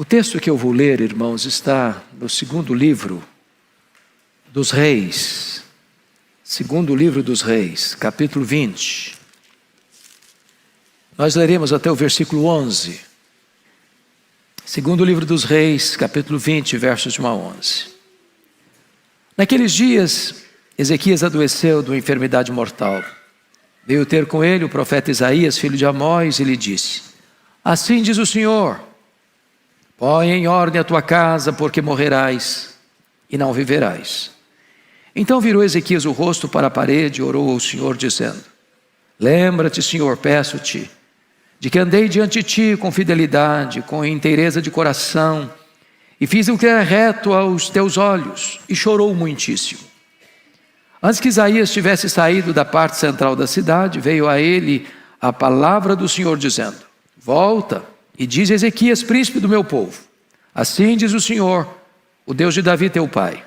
O texto que eu vou ler, irmãos, está no segundo livro dos Reis. Segundo livro dos Reis, capítulo 20. Nós leremos até o versículo 11. Segundo livro dos Reis, capítulo 20, versos de 1 a 11. Naqueles dias, Ezequias adoeceu de uma enfermidade mortal. Veio ter com ele o profeta Isaías, filho de Amós, e lhe disse: assim diz o Senhor, põe em ordem a tua casa, porque morrerás e não viverás. Então virou Ezequias o rosto para a parede e orou ao Senhor, dizendo: lembra-te, Senhor, peço-te, de que andei diante de ti com fidelidade, com inteireza de coração, e fiz o que é reto aos teus olhos. E chorou muitíssimo. Antes que Isaías tivesse saído da parte central da cidade, veio a ele a palavra do Senhor, dizendo: volta e diz a Ezequias, príncipe do meu povo: assim diz o Senhor, o Deus de Davi teu pai: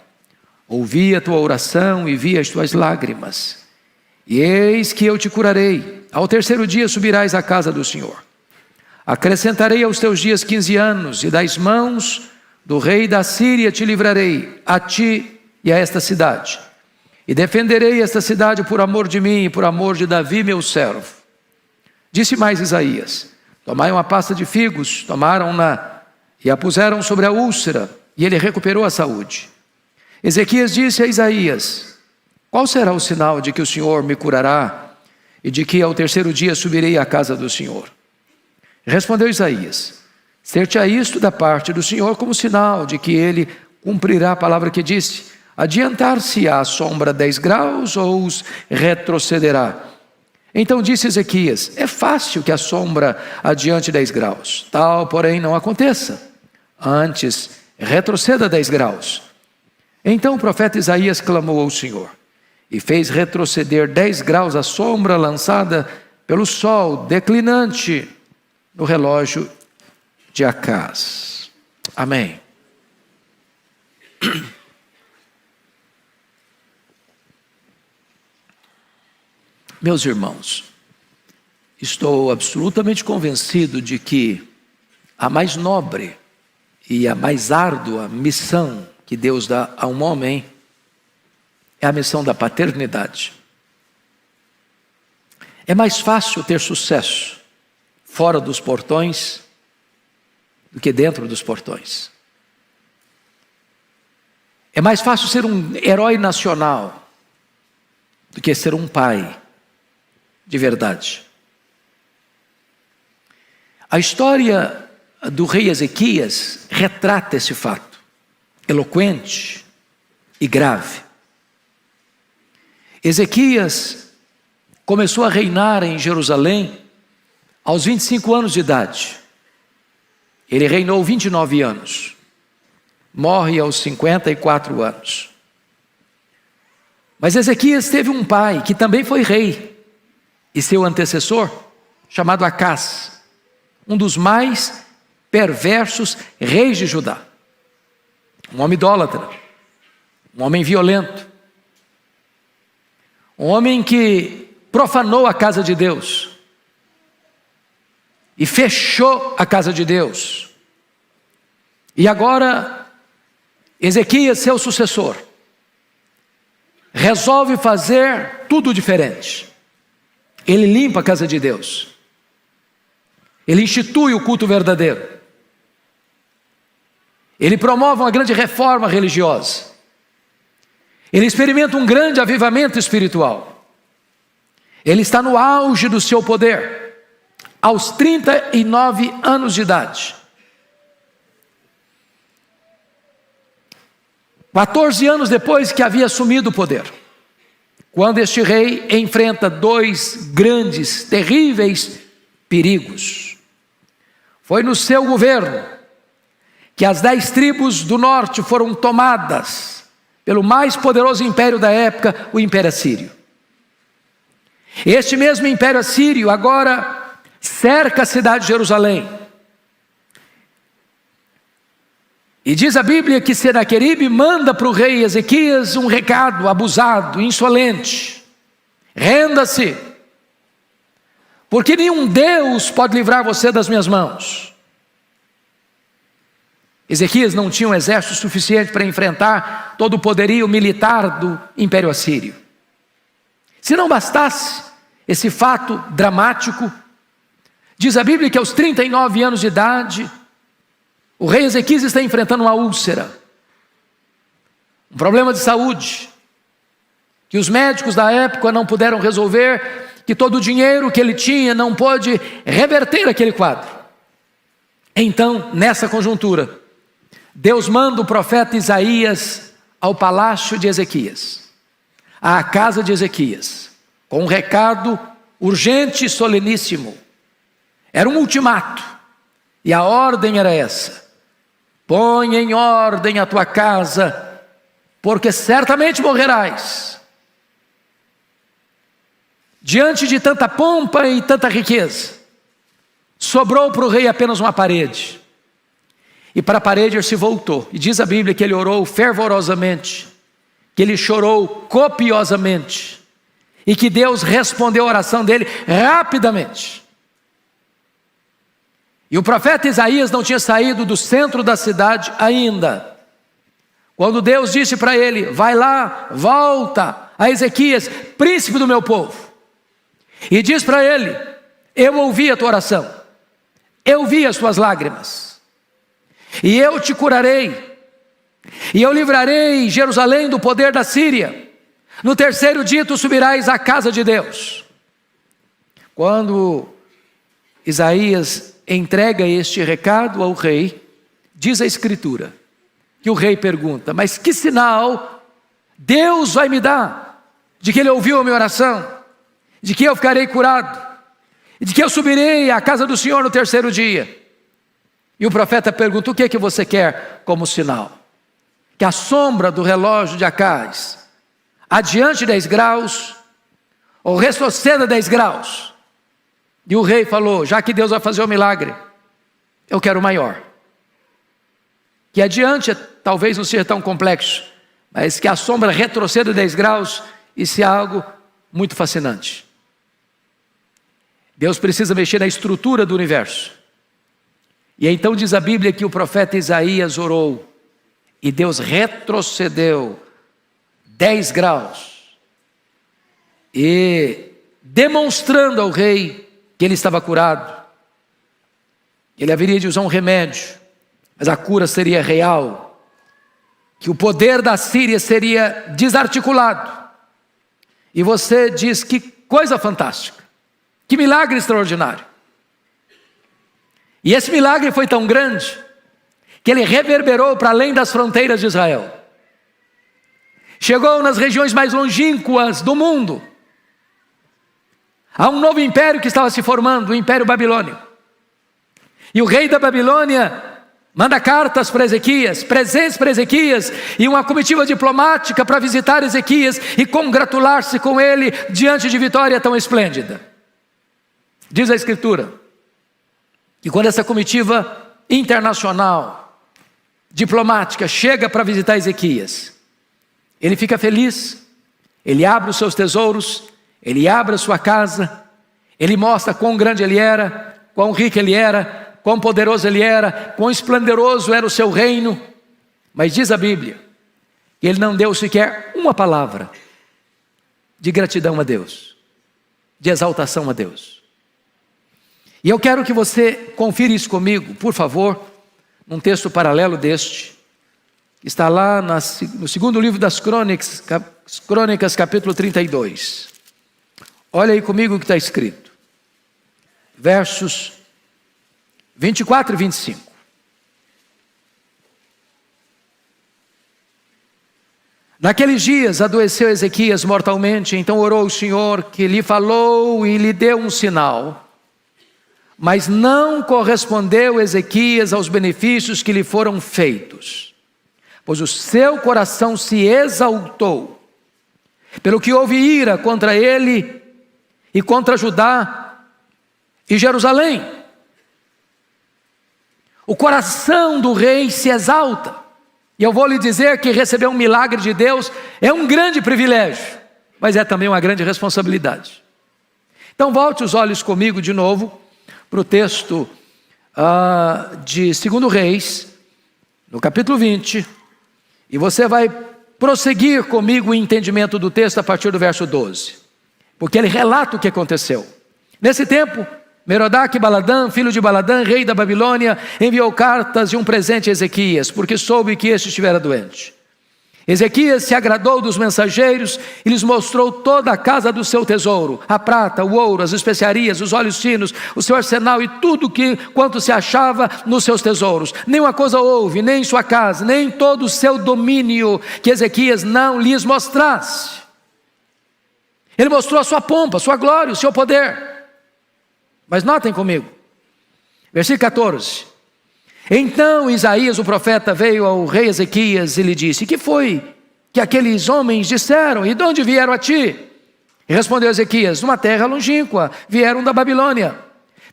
ouvi a tua oração e vi as tuas lágrimas, e eis que eu te curarei. Ao terceiro dia subirás à casa do Senhor. Acrescentarei aos teus dias 15 anos, e das mãos do rei da Síria te livrarei, a ti e a esta cidade. E defenderei esta cidade por amor de mim e por amor de Davi meu servo. Disse mais Isaías: tomai uma pasta de figos, tomaram-na e a puseram sobre a úlcera, e ele recuperou a saúde. Ezequias disse a Isaías: qual será o sinal de que o Senhor me curará e de que ao terceiro dia subirei à casa do Senhor? Respondeu Isaías: ser-te-á isto da parte do Senhor como sinal de que ele cumprirá a palavra que disse: adiantar-se-á a sombra 10 graus ou os retrocederá? Então disse Ezequias: é fácil que a sombra adiante 10 graus, tal porém não aconteça, antes retroceda 10 graus. Então o profeta Isaías clamou ao Senhor, e fez retroceder 10 graus a sombra lançada pelo sol declinante no relógio de Acaz. Amém. Meus irmãos, estou absolutamente convencido de que a mais nobre e a mais árdua missão que Deus dá a um homem é a missão da paternidade. É mais fácil ter sucesso fora dos portões do que dentro dos portões. É mais fácil ser um herói nacional do que ser um pai de verdade. A história do rei Ezequias retrata esse fato, eloquente e grave. Ezequias começou a reinar em Jerusalém aos 25 anos de idade. Ele reinou 29 anos. Morre aos 54 anos. Mas Ezequias teve um pai que também foi rei, e seu antecessor, chamado Acaz, um dos mais perversos reis de Judá. Um homem idólatra, um homem violento, um homem que profanou a casa de Deus e fechou a casa de Deus. E agora, Ezequias, seu sucessor, resolve fazer tudo diferente. Ele limpa a casa de Deus. Ele institui o culto verdadeiro. Ele promove uma grande reforma religiosa. Ele experimenta um grande avivamento espiritual. Ele está no auge do seu poder, aos 39 anos de idade. 14 anos depois que havia assumido o poder, quando este rei enfrenta 2 grandes, terríveis perigos. Foi no seu governo que as 10 tribos do norte foram tomadas pelo mais poderoso império da época, o Império Assírio. Este mesmo Império Assírio agora cerca a cidade de Jerusalém. E diz a Bíblia que Senaqueribe manda para o rei Ezequias um recado abusado, insolente: renda-se, porque nenhum Deus pode livrar você das minhas mãos. Ezequias não tinha um exército suficiente para enfrentar todo o poderio militar do Império Assírio. Se não bastasse esse fato dramático, diz a Bíblia que aos 39 anos de idade, o rei Ezequias está enfrentando uma úlcera, um problema de saúde, que os médicos da época não puderam resolver, que todo o dinheiro que ele tinha não pôde reverter aquele quadro. Então, nessa conjuntura, Deus manda o profeta Isaías ao palácio de Ezequias, à casa de Ezequias, com um recado urgente e soleníssimo. Era um ultimato, e a ordem era essa: põe em ordem a tua casa, porque certamente morrerás. Diante de tanta pompa e tanta riqueza, sobrou para o rei apenas uma parede. E para a parede ele se voltou. E diz a Bíblia que ele orou fervorosamente, que ele chorou copiosamente, e que Deus respondeu a oração dele rapidamente. E o profeta Isaías não tinha saído do centro da cidade ainda, quando Deus disse para ele: vai lá, volta a Ezequias, príncipe do meu povo, e diz para ele: eu ouvi a tua oração, eu vi as tuas lágrimas, e eu te curarei, e eu livrarei Jerusalém do poder da Síria. No terceiro dia tu subirás à casa de Deus. Quando Isaías entrega este recado ao rei, diz a Escritura que o rei pergunta: mas que sinal Deus vai me dar de que ele ouviu a minha oração, de que eu ficarei curado, e de que eu subirei à casa do Senhor no terceiro dia? E o profeta pergunta: o que é que você quer como sinal? Que a sombra do relógio de Acais adiante 10 graus, ou retroceda 10 graus. E o rei falou: já que Deus vai fazer o milagre, eu quero o maior. Que adiante talvez não seja tão complexo, mas que a sombra retroceda 10 graus, isso é algo muito fascinante. Deus precisa mexer na estrutura do universo. E então diz a Bíblia que o profeta Isaías orou, e Deus retrocedeu 10 graus, e demonstrando ao rei que ele estava curado. Ele haveria de usar um remédio, mas a cura seria real, que o poder da Síria seria desarticulado. E você diz: que coisa fantástica, que milagre extraordinário. E esse milagre foi tão grande que ele reverberou para além das fronteiras de Israel. Chegou nas regiões mais longínquas do mundo. Há um novo império que estava se formando, o Império Babilônico. E o rei da Babilônia manda cartas para Ezequias, presentes para Ezequias, e uma comitiva diplomática para visitar Ezequias e congratular-se com ele diante de vitória tão esplêndida. Diz a Escritura que quando essa comitiva internacional, diplomática, chega para visitar Ezequias, ele fica feliz, ele abre os seus tesouros, ele abre a sua casa, ele mostra quão grande ele era, quão rico ele era, quão poderoso ele era, quão esplendoroso era o seu reino. Mas diz a Bíblia que ele não deu sequer uma palavra de gratidão a Deus, de exaltação a Deus. E eu quero que você confira isso comigo, por favor, num texto paralelo deste, que está lá no segundo livro das Crônicas, capítulo 32. Olha aí comigo o que está escrito. Versos 24 e 25. Naqueles dias adoeceu Ezequias mortalmente, então orou o Senhor, que lhe falou e lhe deu um sinal. Mas não correspondeu Ezequias aos benefícios que lhe foram feitos, pois o seu coração se exaltou, pelo que houve ira contra ele e contra Judá e Jerusalém. O coração do rei se exalta, e eu vou lhe dizer que receber um milagre de Deus é um grande privilégio, mas é também uma grande responsabilidade. Então volte os olhos comigo de novo para o texto de 2 Reis, no capítulo 20, e você vai prosseguir comigo o entendimento do texto a partir do verso 12, porque ele relata o que aconteceu. Nesse tempo, Merodach-Baladã, filho de Baladã, rei da Babilônia, enviou cartas e um presente a Ezequias, porque soube que este estivera doente. Ezequias se agradou dos mensageiros e lhes mostrou toda a casa do seu tesouro, a prata, o ouro, as especiarias, os óleos finos, o seu arsenal e tudo quanto se achava nos seus tesouros. Nenhuma coisa houve, nem em sua casa, nem em todo o seu domínio, que Ezequias não lhes mostrasse. Ele mostrou a sua pompa, a sua glória, o seu poder. Mas notem comigo, versículo 14. Então Isaías o profeta veio ao rei Ezequias e lhe disse: que foi que aqueles homens disseram e de onde vieram a ti? E respondeu Ezequias: de uma terra longínqua, vieram da Babilônia.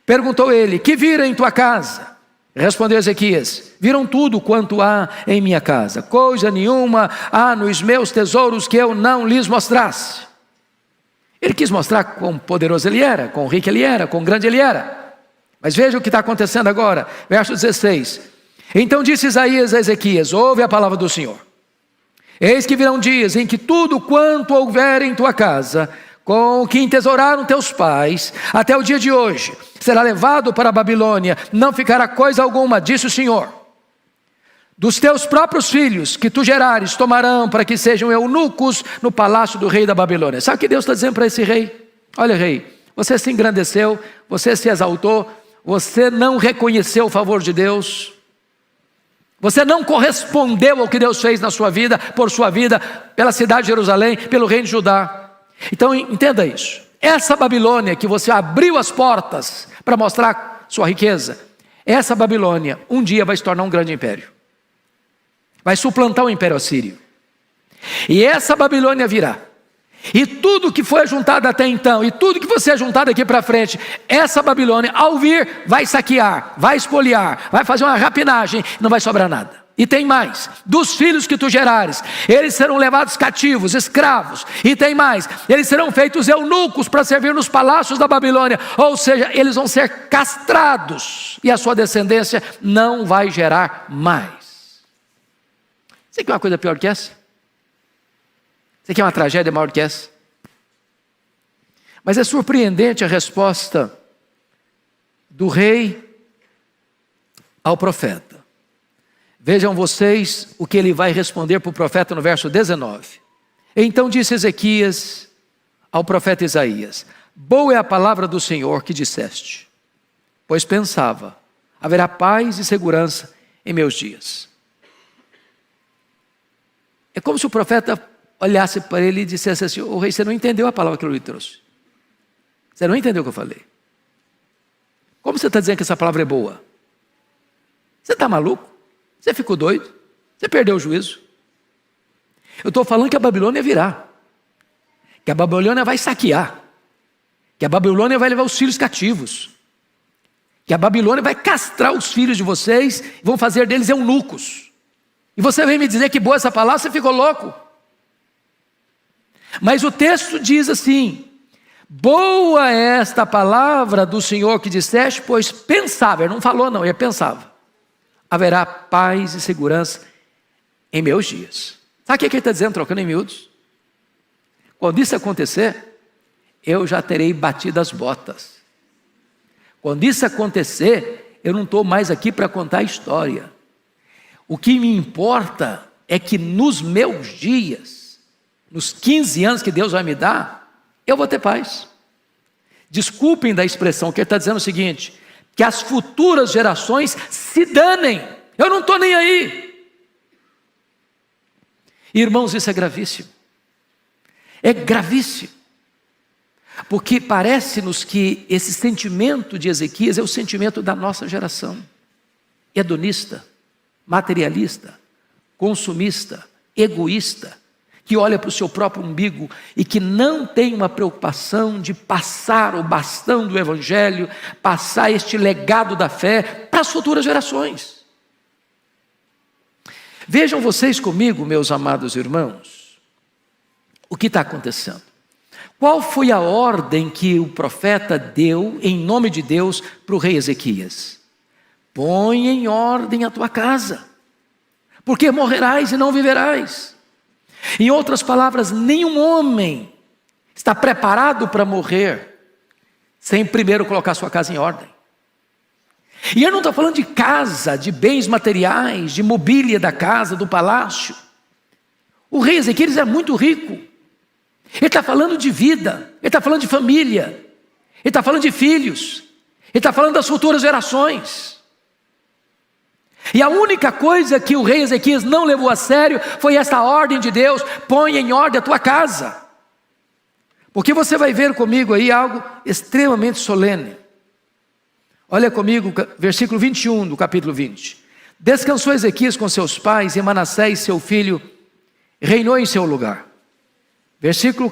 Perguntou ele: que viram em tua casa? E respondeu Ezequias: viram tudo quanto há em minha casa, coisa nenhuma há nos meus tesouros que eu não lhes mostrasse. Ele quis mostrar quão poderoso ele era, quão rico ele era, quão grande ele era. Mas veja o que está acontecendo agora, verso 16. Então disse Isaías a Ezequias: ouve a palavra do Senhor. Eis que virão dias em que tudo quanto houver em tua casa, com o que entesouraram teus pais, até o dia de hoje, será levado para a Babilônia, não ficará coisa alguma, disse o Senhor. Dos teus próprios filhos que tu gerares, tomarão para que sejam eunucos no palácio do rei da Babilônia. Sabe o que Deus está dizendo para esse rei? Olha, rei, você se engrandeceu, você se exaltou, você não reconheceu o favor de Deus, você não correspondeu ao que Deus fez na sua vida, por sua vida, pela cidade de Jerusalém, pelo reino de Judá. Então entenda isso, essa Babilônia que você abriu as portas para mostrar sua riqueza, essa Babilônia um dia vai se tornar um grande império, vai suplantar o império assírio, e essa Babilônia virá. E tudo que foi juntado até então, e tudo que você é juntado daqui para frente, essa Babilônia, ao vir, vai saquear, vai espoliar, vai fazer uma rapinagem, não vai sobrar nada. E tem mais, dos filhos que tu gerares, eles serão levados cativos, escravos. E tem mais, eles serão feitos eunucos para servir nos palácios da Babilônia. Ou seja, eles vão ser castrados, e a sua descendência não vai gerar mais. Você quer uma coisa pior que essa? Você quer uma tragédia maior que essa? Mas é surpreendente a resposta do rei ao profeta. Vejam vocês o que ele vai responder para o profeta no verso 19. Então disse Ezequias ao profeta Isaías: boa é a palavra do Senhor que disseste, pois pensava, haverá paz e segurança em meus dias. É como se o profeta olhasse para ele e dissesse assim: ô rei, você não entendeu a palavra que eu lhe trouxe. Você não entendeu o que eu falei. Como você está dizendo que essa palavra é boa? Você está maluco? Você ficou doido? Você perdeu o juízo? Eu estou falando que a Babilônia virá, que a Babilônia vai saquear, que a Babilônia vai levar os filhos cativos, que a Babilônia vai castrar os filhos de vocês e vão fazer deles eunucos. E você vem me dizer que boa essa palavra? Você ficou louco? Mas o texto diz assim: boa é esta palavra do Senhor que disseste, pois pensava, ele não falou não, ele pensava, haverá paz e segurança em meus dias. Sabe o que ele está dizendo, trocando em miúdos? Quando isso acontecer, eu já terei batido as botas. Quando isso acontecer, eu não estou mais aqui para contar a história. O que me importa é que nos meus dias, nos 15 anos que Deus vai me dar, eu vou ter paz. Desculpem da expressão, que ele está dizendo o seguinte: que as futuras gerações se danem, eu não estou nem aí. Irmãos, isso é gravíssimo. É gravíssimo. Porque parece-nos que esse sentimento de Ezequias é o sentimento da nossa geração. Hedonista, materialista, consumista, egoísta, que olha para o seu próprio umbigo e que não tem uma preocupação de passar o bastão do Evangelho, passar este legado da fé para as futuras gerações. Vejam vocês comigo, meus amados irmãos, o que está acontecendo. Qual foi a ordem que o profeta deu, em nome de Deus, para o rei Ezequias? Põe em ordem a tua casa. porque morrerás e não viverás. Em outras palavras, nenhum homem está preparado para morrer sem primeiro colocar sua casa em ordem. E eu não estou falando de casa, de bens materiais, de mobília da casa, do palácio. O rei Ezequias é muito rico. Ele está falando de vida, ele está falando de família, ele está falando de filhos, ele está falando das futuras gerações. E a única coisa que o rei Ezequias não levou a sério foi esta ordem de Deus: põe em ordem a tua casa. Porque você vai ver comigo aí algo extremamente solene. Olha comigo, versículo 21 do capítulo 20. Descansou Ezequias com seus pais, e Manassés, seu filho, reinou em seu lugar.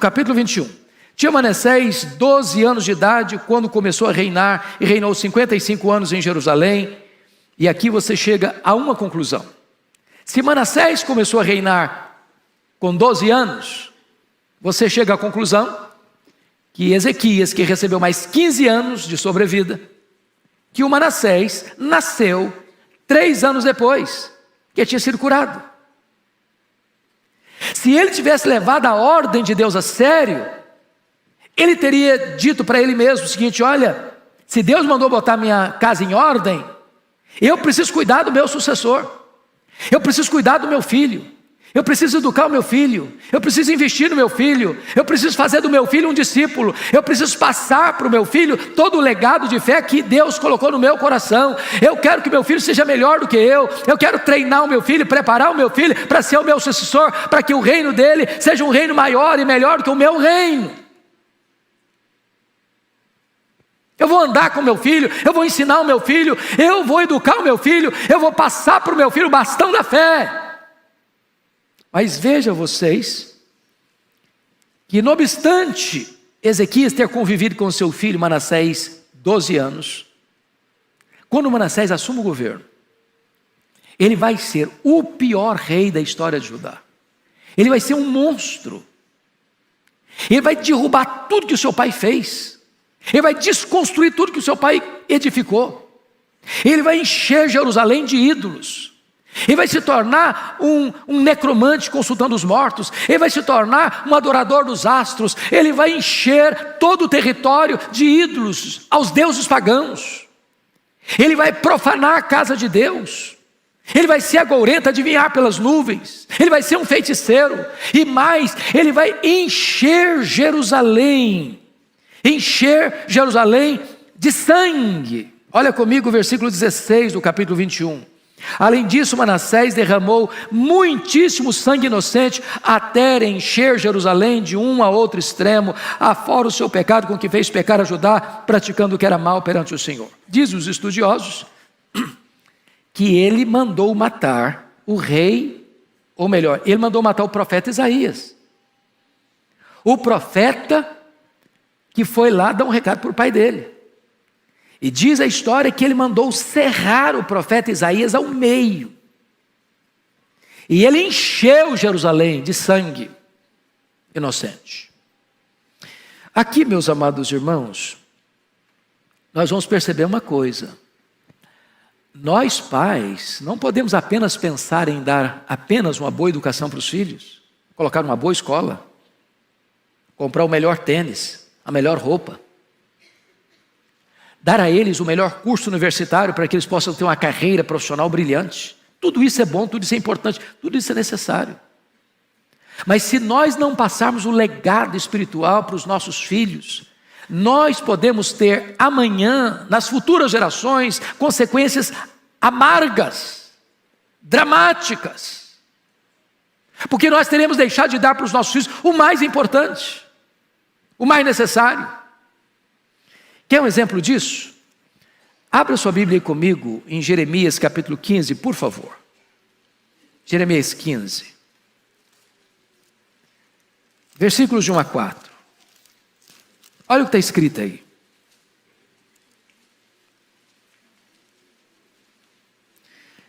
Capítulo 21. Tinha Manassés 12 anos de idade quando começou a reinar, e reinou 55 anos em Jerusalém. E aqui você chega a uma conclusão: se Manassés começou a reinar com 12 anos, você chega à conclusão que Ezequias, que recebeu mais 15 anos de sobrevida, que o Manassés nasceu 3 anos depois, que tinha sido curado. Se ele tivesse levado a ordem de Deus a sério, ele teria dito para ele mesmo o seguinte: olha, se Deus mandou botar minha casa em ordem, eu preciso cuidar do meu sucessor, eu preciso cuidar do meu filho, eu preciso educar o meu filho, eu preciso investir no meu filho, eu preciso fazer do meu filho um discípulo, eu preciso passar para o meu filho todo o legado de fé que Deus colocou no meu coração. Eu quero que meu filho seja melhor do que eu quero treinar o meu filho, preparar o meu filho para ser o meu sucessor, para que o reino dele seja um reino maior e melhor do que o meu reino. Eu vou andar com o meu filho, eu vou ensinar o meu filho, eu vou educar o meu filho, eu vou passar para o meu filho o bastão da fé. Mas vejam vocês, que não obstante Ezequias ter convivido com seu filho Manassés 12 anos, quando Manassés assume o governo, ele vai ser o pior rei da história de Judá. Ele vai ser um monstro. Ele vai derrubar tudo que o seu pai fez. Ele vai desconstruir tudo que o seu pai edificou. Ele vai encher Jerusalém de ídolos. Ele vai se tornar um necromante consultando os mortos. Ele vai se tornar um adorador dos astros. Ele vai encher todo o território de ídolos aos deuses pagãos. Ele vai profanar a casa de Deus. Ele vai ser agourento, adivinhar pelas nuvens. Ele vai ser um feiticeiro. E mais, ele vai encher Jerusalém de sangue. Olha comigo o versículo 16 do capítulo 21. Além disso, Manassés derramou muitíssimo sangue inocente, até encher Jerusalém de um a outro extremo, afora o seu pecado com que fez pecar a Judá, praticando o que era mal perante o Senhor. Diz os estudiosos que ele mandou matar o rei, ou melhor, ele mandou matar o profeta Isaías. O profeta que foi lá dar um recado para o pai dele. E diz a história que ele mandou serrar o profeta Isaías ao meio. E ele encheu Jerusalém de sangue inocente. Aqui, meus amados irmãos, nós vamos perceber uma coisa. Nós pais não podemos apenas pensar em dar apenas uma boa educação para os filhos, colocar uma boa escola, comprar o melhor tênis, a melhor roupa, dar a eles o melhor curso universitário para que eles possam ter uma carreira profissional brilhante. Tudo isso é bom, tudo isso é importante, tudo isso é necessário. Mas se nós não passarmos o legado espiritual para os nossos filhos, nós podemos ter amanhã, nas futuras gerações, consequências amargas, dramáticas. Porque nós teremos deixado de dar para os nossos filhos o mais importante, o mais necessário. Quer um exemplo disso? Abra sua Bíblia comigo em Jeremias capítulo 15, por favor. Jeremias 15. Versículos de 1 a 4. Olha o que está escrito aí.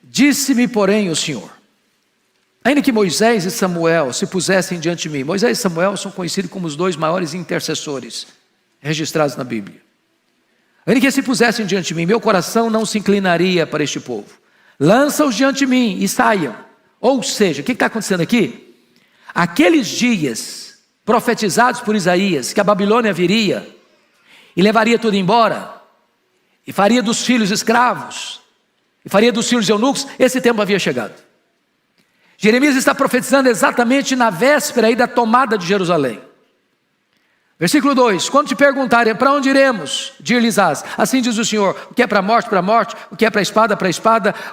Disse-me, porém, o Senhor, ainda que Moisés e Samuel se pusessem diante de mim. Moisés e Samuel são conhecidos como os 2 maiores intercessores registrados na Bíblia. Ainda que se pusessem diante de mim, meu coração não se inclinaria para este povo. Lança-os diante de mim e saiam, Ou seja, o que está acontecendo aqui? Aqueles dias profetizados por Isaías, que a Babilônia viria e levaria tudo embora, e faria dos filhos escravos, e faria dos filhos eunucos, esse tempo havia chegado. Jeremias está profetizando exatamente na véspera aí da tomada de Jerusalém. Versículo 2: quando te perguntarem para onde iremos, dir-lhes-ás, assim diz o Senhor, o que é para a morte, para a morte, o que é para a espada,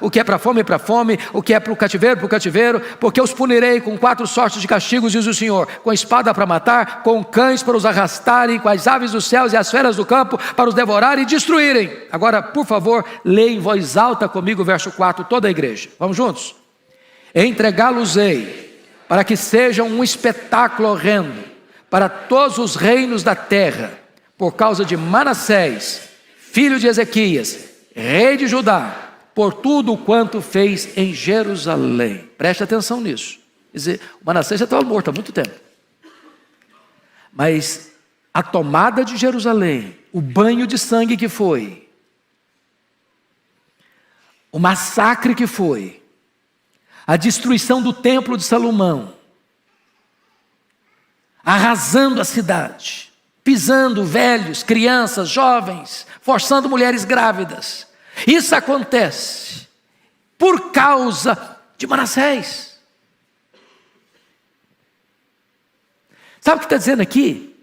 o que é para a fome, para a fome, o que é para o cativeiro, porque os punirei com 4 sortes de castigos, diz o Senhor, com espada para matar, com cães para os arrastarem, com as aves dos céus e as feras do campo para os devorarem e destruírem. Agora, por favor, leia em voz alta comigo o verso 4, toda a igreja. Vamos juntos? Entregá-los-ei para que sejam um espetáculo horrendo para todos os reinos da terra, por causa de Manassés, filho de Ezequias, rei de Judá, por tudo quanto fez em Jerusalém. Preste atenção nisso. Quer dizer, o Manassés já estava morto há muito tempo. Mas a tomada de Jerusalém, o banho de sangue que foi, o massacre que foi, a destruição do templo de Salomão, arrasando a cidade, pisando velhos, crianças, jovens, forçando mulheres grávidas. Isso acontece por causa de Manassés. Sabe o que está dizendo aqui?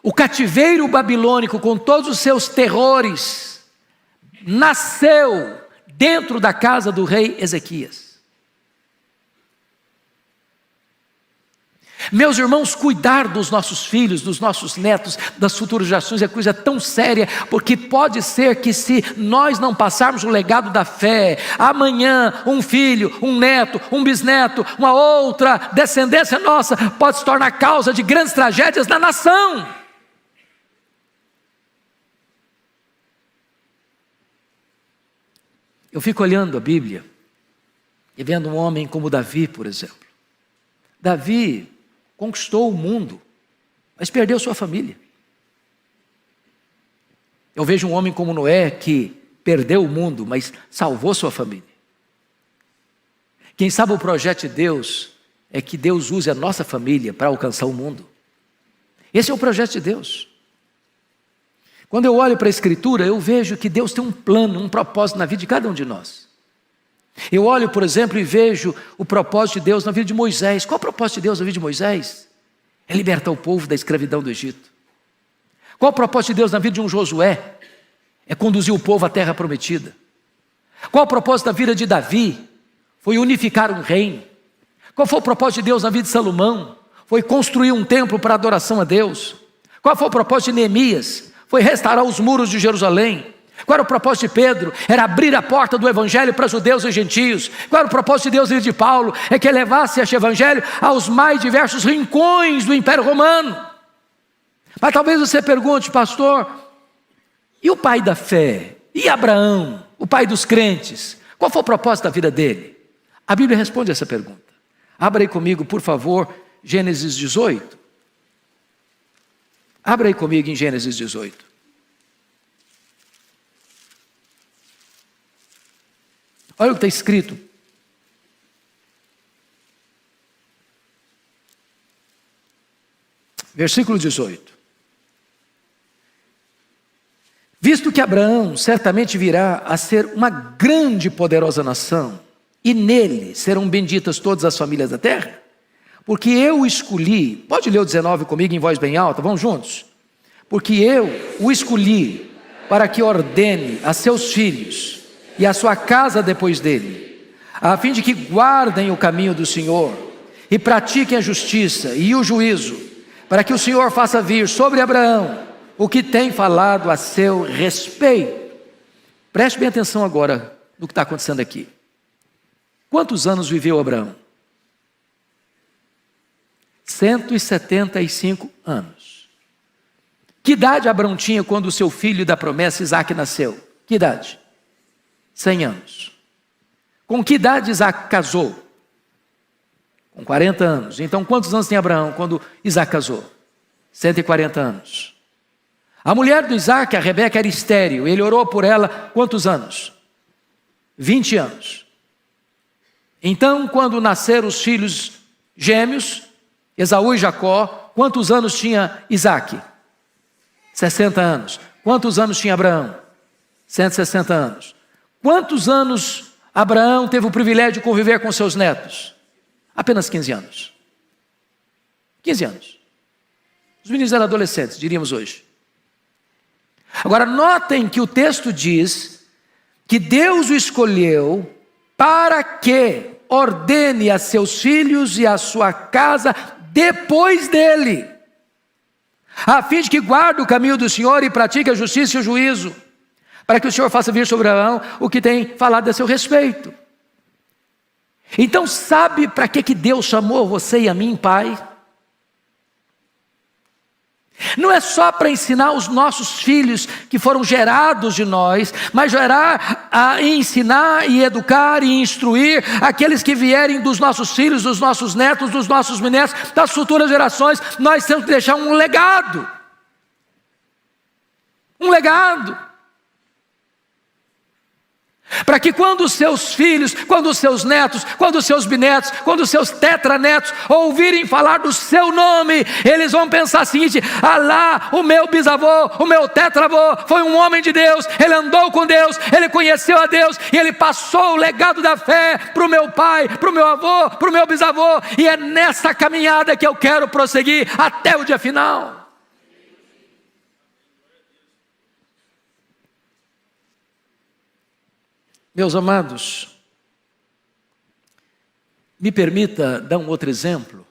O cativeiro babilônico, com todos os seus terrores, nasceu dentro da casa do rei Ezequias. Meus irmãos, cuidar dos nossos filhos, dos nossos netos, das futuras gerações é coisa tão séria, porque pode ser que, se nós não passarmos o legado da fé, amanhã um filho, um neto, um bisneto, uma outra descendência nossa pode se tornar causa de grandes tragédias na nação. Eu fico olhando a Bíblia e vendo um homem como Davi, por exemplo. Davi conquistou o mundo, mas perdeu sua família. Eu vejo um homem como Noé, que perdeu o mundo, mas salvou sua família. Quem sabe o projeto de Deus é que Deus use a nossa família para alcançar o mundo. Esse é o projeto de Deus. Quando eu olho para a Escritura, eu vejo que Deus tem um plano, um propósito na vida de cada um de nós. Eu olho, por exemplo, e vejo o propósito de Deus na vida de Moisés. Qual o propósito de Deus na vida de Moisés? É libertar o povo da escravidão do Egito. Qual o propósito de Deus na vida de um Josué? É conduzir o povo à terra prometida. Qual o propósito da vida de Davi? Foi unificar um reino. Qual foi o propósito de Deus na vida de Salomão? Foi construir um templo para adoração a Deus. Qual foi o propósito de Neemias? Foi restaurar os muros de Jerusalém. Qual era o propósito de Pedro? Era abrir a porta do evangelho para judeus e gentios. Qual era o propósito de Deus e de Paulo? É que levasse este evangelho aos mais diversos rincões do Império Romano. Mas talvez você pergunte, pastor, e o pai da fé? E Abraão, o pai dos crentes? Qual foi o propósito da vida dele? A Bíblia responde essa pergunta. Abra aí comigo, por favor, Gênesis 18. Abra aí comigo em Gênesis 18. Olha o que está escrito. Versículo 18. Visto que Abraão certamente virá a ser uma grande e poderosa nação, e nele serão benditas todas as famílias da terra, porque eu o escolhi, pode ler o 19 comigo em voz bem alta, vamos juntos? Porque eu o escolhi para que ordene a seus filhos e a sua casa depois dele, a fim de que guardem o caminho do Senhor e pratiquem a justiça e o juízo, para que o Senhor faça vir sobre Abraão o que tem falado a seu respeito. Preste bem atenção agora no que está acontecendo aqui. Quantos anos viveu Abraão? 175 anos. Que idade Abraão tinha quando o seu filho da promessa Isaque nasceu? Que idade? 100 anos. Com que idade Isaque casou? Com 40 anos. Então quantos anos tem Abraão quando Isaque casou? 140 anos. A mulher do Isaque, a Rebeca, era estéril. Ele orou por ela quantos anos? 20 anos. Então, quando nasceram os filhos gêmeos, Esaú e Jacó, quantos anos tinha Isaque? 60 anos. Quantos anos tinha Abraão? 160 anos. Quantos anos Abraão teve o privilégio de conviver com seus netos? Apenas 15 anos. 15 anos. Os meninos eram adolescentes, diríamos hoje. Agora, notem que o texto diz que Deus o escolheu para que ordene a seus filhos e a sua casa depois dele, a fim de que guarde o caminho do Senhor e pratique a justiça e o juízo, para que o Senhor faça vir sobre Abraão o que tem falado a seu respeito. Então, sabe para que Deus chamou você e a mim, pai? Não é só para ensinar os nossos filhos que foram gerados de nós, mas gerar, ensinar e educar e instruir aqueles que vierem dos nossos filhos, dos nossos netos, dos nossos bisnetos, das futuras gerações. Nós temos que deixar um legado. Um legado. Para que quando os seus filhos, quando os seus netos, quando os seus bisnetos, quando os seus tetranetos ouvirem falar do seu nome, eles vão pensar o seguinte: ah lá, o meu bisavô, o meu tetravô foi um homem de Deus, ele andou com Deus, ele conheceu a Deus e ele passou o legado da fé para o meu pai, para o meu avô, para o meu bisavô, e é nessa caminhada que eu quero prosseguir até o dia final. Meus amados, me permita dar um outro exemplo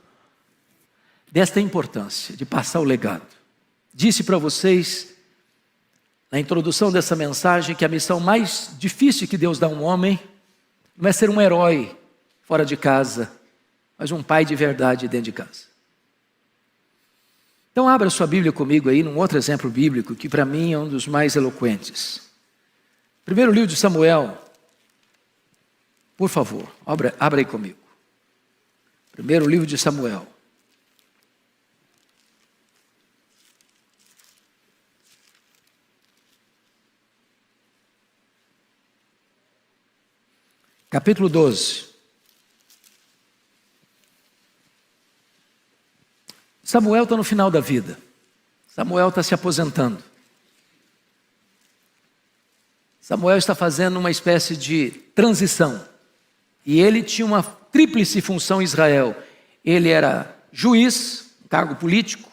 desta importância de passar o legado. Disse para vocês, na introdução dessa mensagem, que a missão mais difícil que Deus dá a um homem não é ser um herói fora de casa, mas um pai de verdade dentro de casa. Então abra sua Bíblia comigo aí, num outro exemplo bíblico, que para mim é um dos mais eloquentes. Primeiro livro de Samuel. Por favor, abra aí comigo. Primeiro livro de Samuel. Capítulo 12. Samuel está no final da vida. Samuel está se aposentando. Samuel está fazendo uma espécie de transição. E ele tinha uma tríplice função em Israel. Ele era juiz, um cargo político.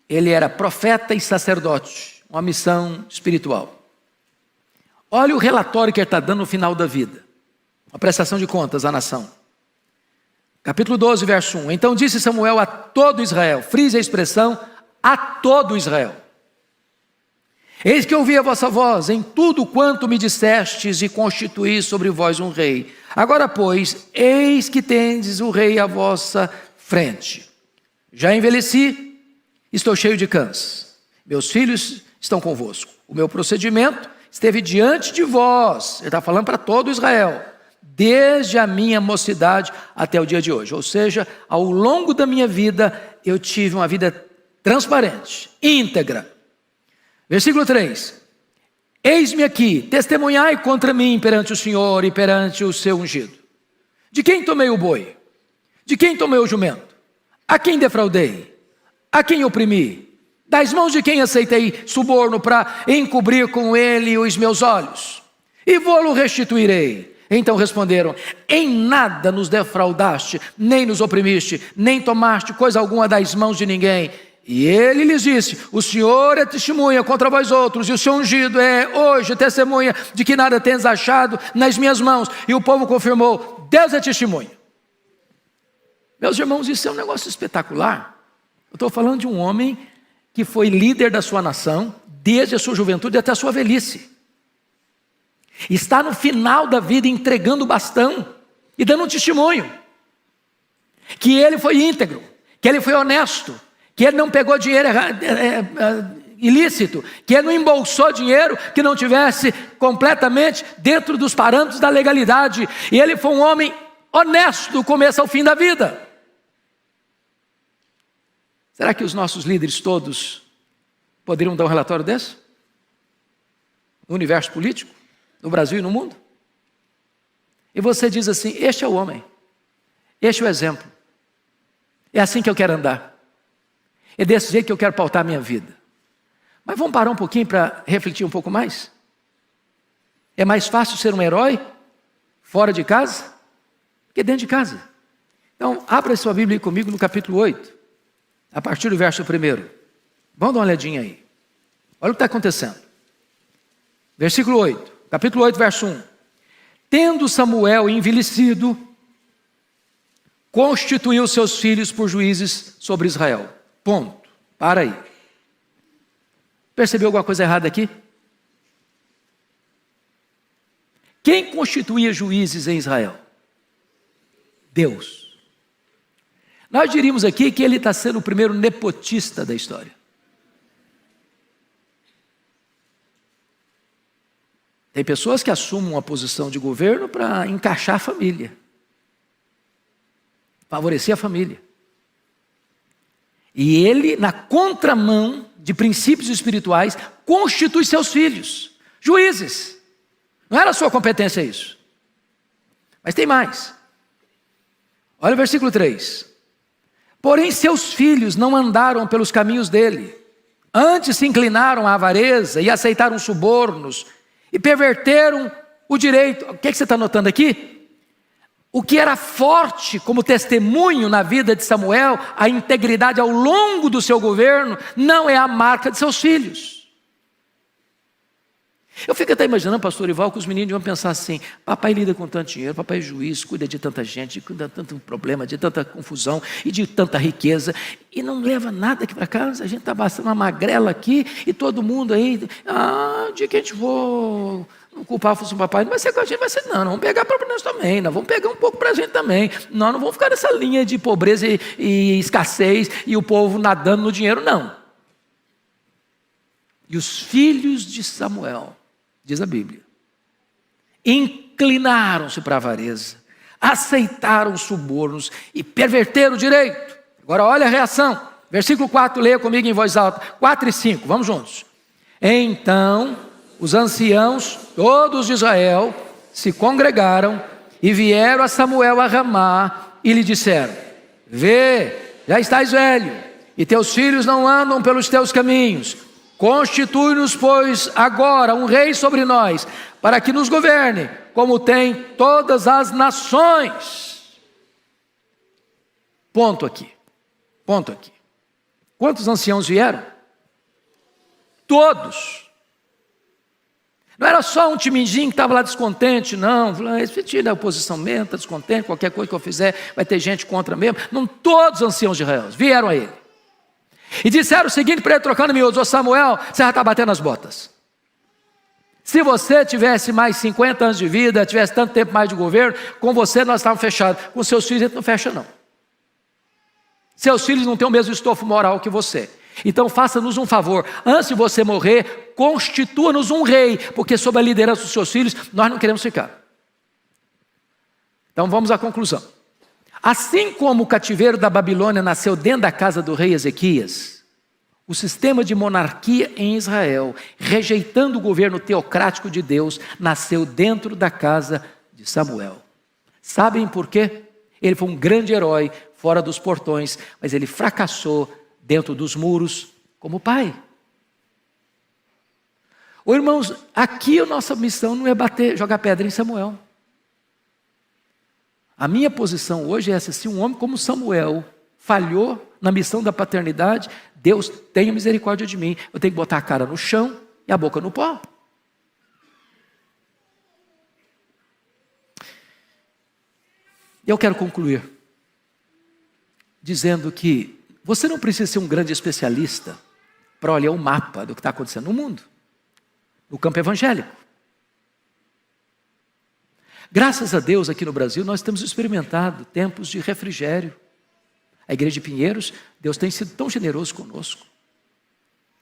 Ele era profeta e sacerdote, uma missão espiritual. Olha o relatório que ele está dando no final da vida. Uma prestação de contas à nação. Capítulo 12, verso 1. Então disse Samuel a todo Israel, frise a expressão, a todo Israel: eis que ouvi a vossa voz em tudo quanto me dissestes e constituí sobre vós um rei. Agora, pois, eis que tendes o rei à vossa frente. Já envelheci, estou cheio de cães. Meus filhos estão convosco. O meu procedimento esteve diante de vós. Ele está falando para todo Israel. Desde a minha mocidade até o dia de hoje. Ou seja, ao longo da minha vida, eu tive uma vida transparente, íntegra. Versículo 3. Eis-me aqui, testemunhai contra mim perante o Senhor e perante o seu ungido. De quem tomei o boi? De quem tomei o jumento? A quem defraudei? A quem oprimi? Das mãos de quem aceitei suborno para encobrir com ele os meus olhos? E vou-lo restituirei. Então responderam: em nada nos defraudaste, nem nos oprimiste, nem tomaste coisa alguma das mãos de ninguém. E ele lhes disse: o Senhor é testemunha contra vós outros, e o seu ungido é hoje testemunha de que nada tens achado nas minhas mãos. E o povo confirmou: Deus é testemunha. Meus irmãos, isso é um negócio espetacular. Eu estou falando de um homem que foi líder da sua nação desde a sua juventude até a sua velhice. Está no final da vida entregando o bastão e dando um testemunho que ele foi íntegro, que ele foi honesto, que ele não pegou dinheiro ilícito, que ele não embolsou dinheiro que não tivesse completamente dentro dos parâmetros da legalidade. E ele foi um homem honesto do começo ao fim da vida. Será que os nossos líderes todos poderiam dar um relatório desse? No universo político? No Brasil e no mundo? e você diz assim: este é o homem, este é o exemplo, é assim que eu quero andar, é desse jeito que eu quero pautar a minha vida. Mas vamos parar um pouquinho para refletir um pouco mais? É mais fácil ser um herói fora de casa que dentro de casa. Então, abra sua Bíblia comigo no capítulo 8, a partir do verso 1. Vamos dar uma olhadinha aí. Olha o que está acontecendo. Versículo 8, capítulo 8, verso 1. Tendo Samuel envelhecido, constituiu seus filhos por juízes sobre Israel. Ponto. Para aí. Percebeu alguma coisa errada aqui? Quem constituía juízes em Israel? Deus. Nós diríamos aqui que ele está sendo o primeiro nepotista da história. Tem pessoas que assumem uma posição de governo para encaixar a família, favorecer a família. E ele, na contramão de princípios espirituais, constitui seus filhos, juízes. Não era sua competência isso. Mas tem mais. Olha o versículo 3. Porém seus filhos não andaram pelos caminhos dele, antes se inclinaram à avareza e aceitaram subornos, e perverteram o direito. O que você está notando aqui? O que era forte como testemunho na vida de Samuel, a integridade ao longo do seu governo, não é a marca de seus filhos. Eu fico até imaginando, pastor Ival, que os meninos vão pensar assim: papai lida com tanto dinheiro, papai é juiz, cuida de tanta gente, cuida de tanto problema, de tanta confusão e de tanta riqueza, e não leva nada aqui para casa. A gente está bastando uma magrela aqui, e todo mundo aí, o dia que a gente for culpar fosse o papai, não vai ser com a gente, vai ser não vamos pegar para nós também, nós vamos pegar um pouco para a gente também, não vamos ficar nessa linha de pobreza e escassez, e o povo nadando no dinheiro, não. E os filhos de Samuel, diz a Bíblia, inclinaram-se para a avareza, aceitaram subornos e perverteram o direito. Agora olha a reação, versículo 4, leia comigo em voz alta, 4 e 5, vamos juntos. Então os anciãos, todos de Israel, se congregaram e vieram a Samuel a Ramá e lhe disseram: vê, já estás velho, e teus filhos não andam pelos teus caminhos. Constitui-nos, pois, agora um rei sobre nós, para que nos governe, como tem todas as nações. Ponto aqui. Quantos anciãos vieram? Todos. Não era só um timidinho que estava lá descontente, não. Esse filho da oposição mesmo, está descontente, qualquer coisa que eu fizer vai ter gente contra mesmo. Não, todos os anciãos de Israel vieram a ele. E disseram o seguinte para ele, trocando miúdos: ô Samuel, você já está batendo as botas. Se você tivesse mais 50 anos de vida, tivesse tanto tempo mais de governo, com você nós estávamos fechados. Com seus filhos a gente não fecha não. Seus filhos não têm o mesmo estofo moral que você. Então faça-nos um favor, antes de você morrer, constitua-nos um rei, porque sob a liderança dos seus filhos nós não queremos ficar. Então vamos à conclusão. Assim como o cativeiro da Babilônia nasceu dentro da casa do rei Ezequias, o sistema de monarquia em Israel, rejeitando o governo teocrático de Deus, nasceu dentro da casa de Samuel. Sabem por quê? Ele foi um grande herói fora dos portões, mas ele fracassou dentro dos muros como pai. Irmãos, aqui a nossa missão não é jogar pedra em Samuel. A minha posição hoje é essa: se um homem como Samuel falhou na missão da paternidade, Deus tenha misericórdia de mim. Eu tenho que botar a cara no chão e a boca no pó. Eu quero concluir dizendo que você não precisa ser um grande especialista para olhar o mapa do que está acontecendo no mundo, no campo evangélico. Graças a Deus, aqui no Brasil, nós temos experimentado tempos de refrigério. A igreja de Pinheiros, Deus tem sido tão generoso conosco.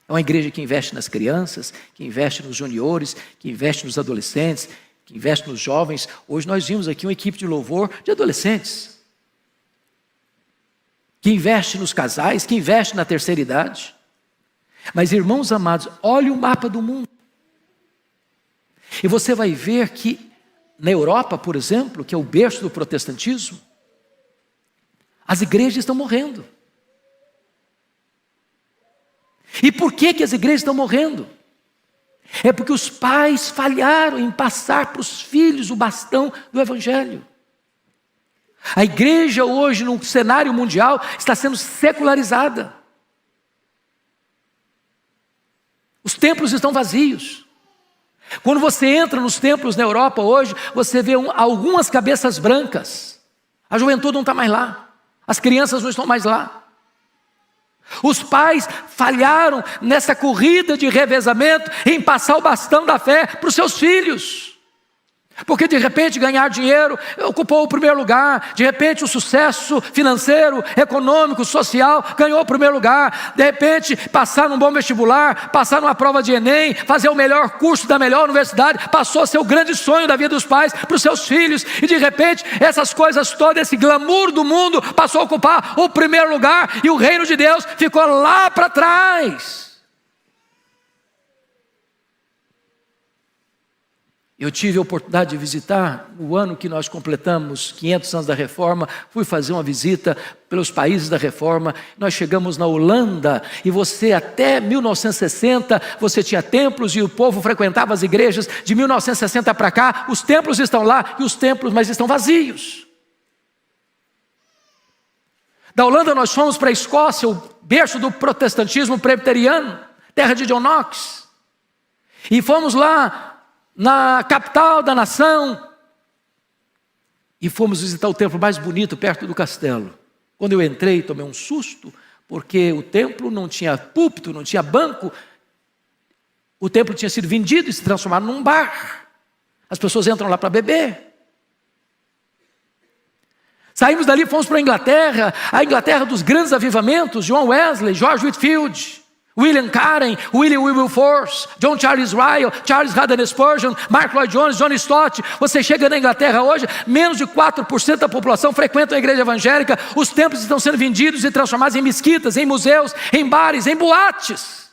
É uma igreja que investe nas crianças, que investe nos juniores, que investe nos adolescentes, que investe nos jovens. Hoje nós vimos aqui uma equipe de louvor de adolescentes, que investe nos casais, que investe na terceira idade. Mas, irmãos amados, olhe o mapa do mundo. E você vai ver que na Europa, por exemplo, que é o berço do protestantismo, as igrejas estão morrendo. E por que as igrejas estão morrendo? É porque os pais falharam em passar para os filhos o bastão do Evangelho. A igreja hoje, no cenário mundial, está sendo secularizada. Os templos estão vazios. Quando você entra nos templos na Europa hoje, você vê algumas cabeças brancas. A juventude não está mais lá. As crianças não estão mais lá. Os pais falharam nessa corrida de revezamento em passar o bastão da fé para os seus filhos. Porque de repente ganhar dinheiro ocupou o primeiro lugar, de repente o sucesso financeiro, econômico, social ganhou o primeiro lugar, de repente passar num bom vestibular, passar numa prova de Enem, fazer o melhor curso da melhor universidade, passou a ser o grande sonho da vida dos pais para os seus filhos, e de repente essas coisas todas, esse glamour do mundo passou a ocupar o primeiro lugar, e o reino de Deus ficou lá para trás. Eu tive a oportunidade de visitar, no ano que nós completamos 500 anos da Reforma, fui fazer uma visita pelos países da Reforma. Nós chegamos na Holanda e você até 1960, você tinha templos e o povo frequentava as igrejas. De 1960 para cá, os templos estão lá, e os templos, mas estão vazios. Da Holanda nós fomos para a Escócia, o berço do protestantismo presbiteriano, terra de John Knox. E fomos lá na capital da nação, e fomos visitar o templo mais bonito perto do castelo. Quando eu entrei, tomei um susto, porque o templo não tinha púlpito, não tinha banco. O templo tinha sido vendido e se transformado num bar. As pessoas entram lá para beber. Saímos dali, fomos para a Inglaterra dos grandes avivamentos, John Wesley, George Whitefield, William Carey, William Wilberforce, John Charles Ryle, Charles Haddon Spurgeon, Mark Lloyd Jones, John Stott. Você chega na Inglaterra hoje, menos de 4% da população frequenta a igreja evangélica. Os templos estão sendo vendidos e transformados em mesquitas, em museus, em bares, em boates.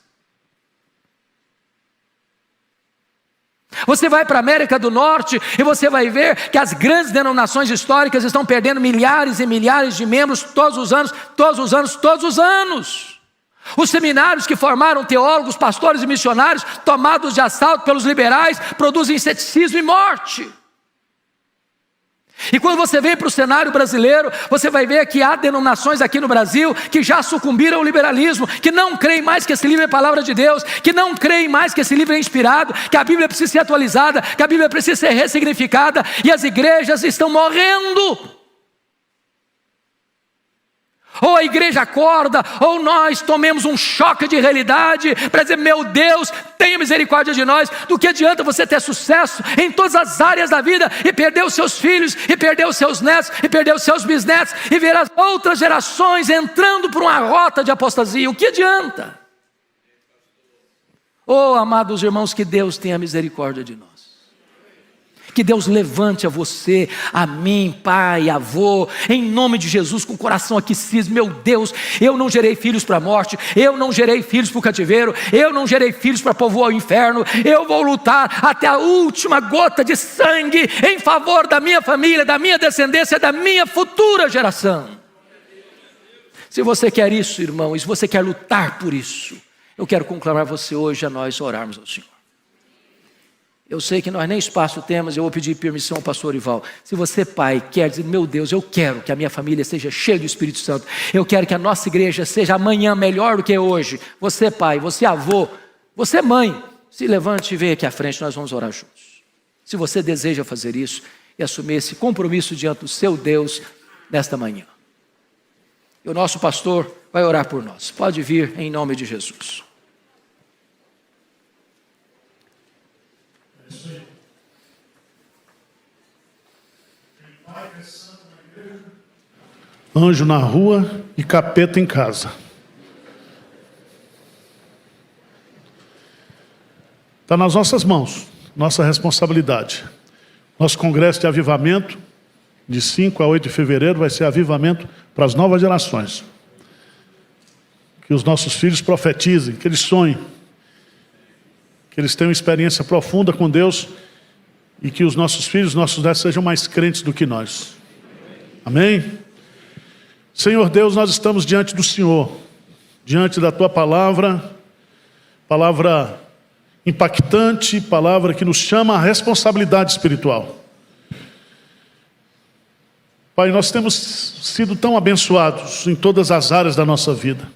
Você vai para a América do Norte e você vai ver que as grandes denominações históricas estão perdendo milhares e milhares de membros todos os anos, todos os anos, todos os anos. Os seminários que formaram teólogos, pastores e missionários, tomados de assalto pelos liberais, produzem ceticismo e morte. E quando você vem para o cenário brasileiro, você vai ver que há denominações aqui no Brasil que já sucumbiram ao liberalismo, que não creem mais que esse livro é palavra de Deus, que não creem mais que esse livro é inspirado, que a Bíblia precisa ser atualizada, que a Bíblia precisa ser ressignificada, e as igrejas estão morrendo. Ou a igreja acorda, ou nós tomemos um choque de realidade para dizer: meu Deus, tenha misericórdia de nós. Do que adianta você ter sucesso em todas as áreas da vida e perder os seus filhos, e perder os seus netos, e perder os seus bisnetos, e ver as outras gerações entrando por uma rota de apostasia? O que adianta? Oh, amados irmãos, que Deus tenha misericórdia de nós. Que Deus levante a você, a mim, pai, avô, em nome de Jesus, com o coração aquecido. Meu Deus, eu não gerei filhos para a morte, eu não gerei filhos para o cativeiro, eu não gerei filhos para povoar o inferno. Eu vou lutar até a última gota de sangue em favor da minha família, da minha descendência, da minha futura geração. Se você quer isso, irmão, e se você quer lutar por isso, eu quero conclamar você hoje a nós orarmos ao Senhor. Eu sei que nós nem espaço temos, eu vou pedir permissão ao pastor Ival. Se você, pai, quer dizer: meu Deus, eu quero que a minha família seja cheia do Espírito Santo, eu quero que a nossa igreja seja amanhã melhor do que hoje. Você, pai, você, avô, você, mãe, se levante e venha aqui à frente, nós vamos orar juntos. Se você deseja fazer isso e assumir esse compromisso diante do seu Deus nesta manhã. E o nosso pastor vai orar por nós. Pode vir em nome de Jesus. Anjo na rua e capeta em casa. Está nas nossas mãos, nossa responsabilidade. Nosso congresso de avivamento, de 5 a 8 de fevereiro, vai ser avivamento para as novas gerações. Que os nossos filhos profetizem, que eles sonhem, que eles tenham experiência profunda com Deus e que os nossos filhos, nossos netos sejam mais crentes do que nós. Amém? Senhor Deus, nós estamos diante do Senhor, diante da Tua palavra, palavra impactante, palavra que nos chama à responsabilidade espiritual. Pai, nós temos sido tão abençoados em todas as áreas da nossa vida.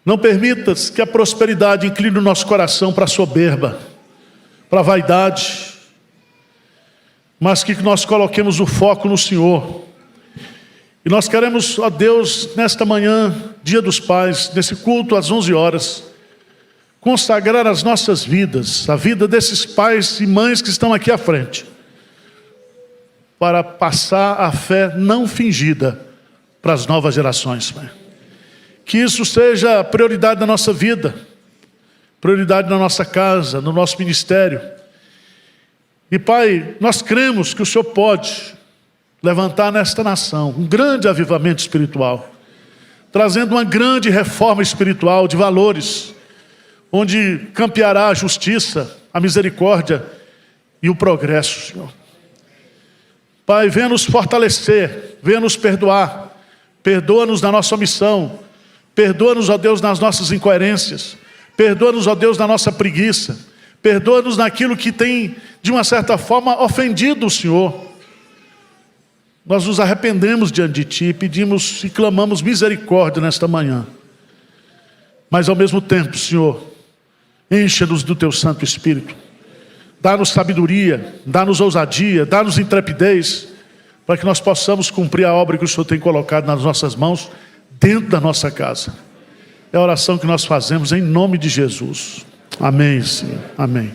Não permitas que a prosperidade incline o nosso coração para a soberba, para a vaidade, mas que nós coloquemos o foco no Senhor. E nós queremos, ó Deus, nesta manhã, Dia dos Pais, nesse culto às 11 horas, consagrar as nossas vidas, a vida desses pais e mães que estão aqui à frente, para passar a fé não fingida para as novas gerações, Pai. Que isso seja prioridade da nossa vida, prioridade na nossa casa, no nosso ministério. E Pai, nós cremos que o Senhor pode levantar nesta nação um grande avivamento espiritual, trazendo uma grande reforma espiritual de valores, onde campeará a justiça, a misericórdia e o progresso, Senhor. Pai, venha nos fortalecer, venha nos perdoar, perdoa-nos na nossa omissão, perdoa-nos, ó Deus, nas nossas incoerências, perdoa-nos, ó Deus, na nossa preguiça, perdoa-nos naquilo que tem, de uma certa forma, ofendido o Senhor. Nós nos arrependemos diante de Ti, pedimos e clamamos misericórdia nesta manhã. Mas ao mesmo tempo, Senhor, encha-nos do Teu Santo Espírito. Dá-nos sabedoria, dá-nos ousadia, dá-nos intrepidez, para que nós possamos cumprir a obra que o Senhor tem colocado nas nossas mãos, dentro da nossa casa. É a oração que nós fazemos em nome de Jesus. Amém, Senhor. Amém.